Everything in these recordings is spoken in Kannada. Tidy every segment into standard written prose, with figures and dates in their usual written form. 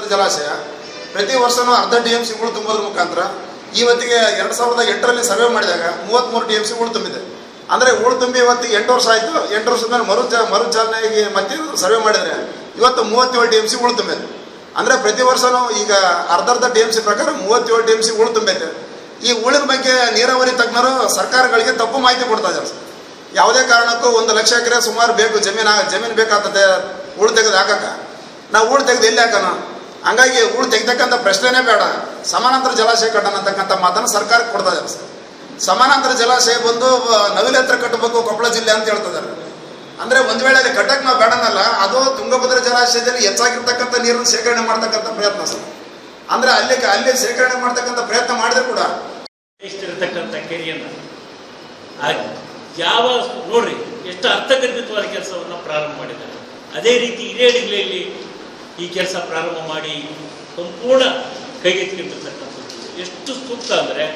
ತುಂಗಭದ್ರಾ ಜಲಾಶಯ ಪ್ರತಿ ವರ್ಷನೂ ಅರ್ಧ TMCಗಳು ತುಂಬೋದ್ರ ಮುಖಾಂತರ ಇವತ್ತಿಗೆ 2008ರಲ್ಲಿ ಸರ್ವೆ ಮಾಡಿದಾಗ 33 TMCಗಳು ತುಂಬಿದೆ. ಅಂದರೆ ಹೂಳು ತುಂಬಿ ಇವತ್ತಿಗೆ 8 ವರ್ಷ ಆಯಿತು. 8 ವರ್ಷದ ಮೇಲೆ ಮರುಚಾಲನೆಗೆ ಮತ್ತೆ ಸರ್ವೆ ಮಾಡಿದರೆ ಇವತ್ತು 37 TMC ಹೂಳು ತುಂಬಿದೆ. ಅಂದರೆ ಪ್ರತಿ ವರ್ಷನೂ ಈಗ ಅರ್ಧ TMC ಪ್ರಕಾರ 37 TMC ಹೂಳು ತುಂಬೈತೆ. ಈ ಹೂಳಿನ ಬಗ್ಗೆ ನೀರಾವರಿ ತಜ್ಞರು ಸರ್ಕಾರಗಳಿಗೆ ತಪ್ಪು ಮಾಹಿತಿ ಕೊಡ್ತಾ ಇದ್ದಾರೆ. ಯಾವುದೇ ಕಾರಣಕ್ಕೂ 1 ಲಕ್ಷ ಎಕರೆ ಸುಮಾರು ಬೇಕು ಜಮೀನು ಬೇಕಾಗ್ತದೆ ಹೂಳು ತೆಗೆದು ಹಾಕಕ್ಕೆ. ನಾವು ಹೂಳು ತೆಗೆದು ಎಲ್ಲಿ ಹಾಕೋಣ? ಹಂಗಾಗಿ ಹೂಳು ತೆಗೆತಕ್ಕಂಥ ಪ್ರಶ್ನೆನೇ ಬೇಡ, ಸಮಾನಾಂತರ ಜಲಾಶಯ ಕಟ್ಟೋಣ ಅಂತಕ್ಕಂಥ ಮಾತನ್ನು ಸರ್ಕಾರಕ್ಕೆ ಕೊಡ್ತಾ ಇದ್ದಾರೆ ಸರ್. ಸಮಾನಾಂತರ ಜಲಾಶಯ ಬಂದು ನವಿಲೆ ಹತ್ರ ಕಟ್ಟಬೇಕು ಕೊಪ್ಪಳ ಜಿಲ್ಲೆ ಅಂತ ಹೇಳ್ತಿದ್ದಾರೆ. ಅಂದರೆ ಒಂದು ವೇಳೆ ಅಲ್ಲಿ ಕಟ್ಟಕ್ಕೆ ನಾವು ಬೇಡನಲ್ಲ, ಅದು ತುಂಗಭದ್ರಾ ಜಲಾಶಯದಲ್ಲಿ ಹೆಚ್ಚಾಗಿರ್ತಕ್ಕಂಥ ನೀರನ್ನು ಶೇಖರಣೆ ಮಾಡ್ತಕ್ಕಂಥ ಪ್ರಯತ್ನ ಸರ್. ಅಂದರೆ ಅಲ್ಲಿ ಶೇಖರಣೆ ಮಾಡ್ತಕ್ಕಂಥ ಪ್ರಯತ್ನ ಮಾಡಿದ್ರೆ ಕೂಡ ಇಷ್ಟಿರತಕ್ಕಂಥ ಕೆರೆಯನ್ನು ಯಾವ ನೋಡ್ರಿ ಎಷ್ಟು ಅರ್ಥಗರ್ಭಿತವಾದ ಕೆಲಸವನ್ನು ಪ್ರಾರಂಭ ಮಾಡಿದ್ದಾರೆ. ಅದೇ ರೀತಿ ಹಿರೇಡಿಗಳಲ್ಲಿ ಈ ಕೆಲಸ ಪ್ರಾರಂಭ ಮಾಡಿ ಸಂಪೂರ್ಣ ಕೈಗೆತ್ತಿಕೊಂಡಿರ್ತಕ್ಕಂಥದ್ದು ಎಷ್ಟು ಸೂಕ್ತ ಅಂದರೆ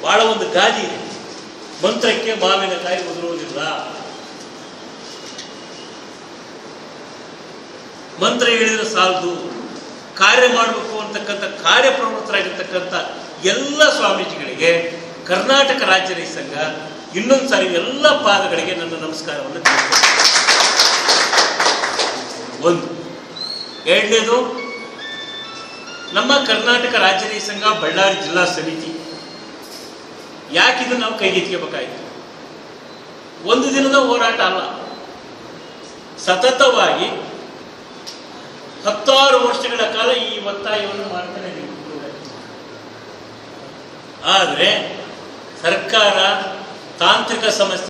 ಭಾಳ ಒಂದು ಗಾದಿ ಇದೆ, ಮಂತ್ರಕ್ಕೆ ಮಾವಿನಕಾಯಿ ಉದುರುವುದಿಲ್ಲ. ಮಂತ್ರ ಹೇಳಿದ್ರೆ ಸಾಲದು, ಕಾರ್ಯ ಮಾಡಬೇಕು ಅಂತಕ್ಕಂಥ ಕಾರ್ಯಪ್ರವೃತ್ತರಾಗಿರ್ತಕ್ಕಂಥ ಎಲ್ಲ ಸ್ವಾಮೀಜಿಗಳಿಗೆ ಕರ್ನಾಟಕ ರಾಜ್ಯ ರೈತ ಸಂಘ ಇನ್ನೊಂದು ಸಾರಿ ಎಲ್ಲ ಪಾದಗಳಿಗೆ ನನ್ನ ನಮಸ್ಕಾರವನ್ನು ತಿಳಿಸ್ತೇನೆ. ಒಂದು. ಎರಡನೇದು, ನಮ್ಮ ಕರ್ನಾಟಕ ರಾಜ್ಯ ರೈತ ಸಂಘ ಬಳ್ಳಾರಿ ಜಿಲ್ಲಾ ಸಮಿತಿ ಯಾಕಿದು ನಾವು ಕೈಗೆತ್ತಿಕೋಬೇಕಾಯಿತು? ಒಂದು ದಿನದ ಹೋರಾಟ ಅಲ್ಲ, ಸತತವಾಗಿ 10 ವರ್ಷಗಳ ಕಾಲ ಈ ಒತ್ತಾಯವನ್ನು ಮಾಡ್ತಾನೆ ನೀವು. ಆದರೆ ಸರ್ಕಾರ ತಾಂತ್ರಿಕ ಸಮಸ್ಯೆ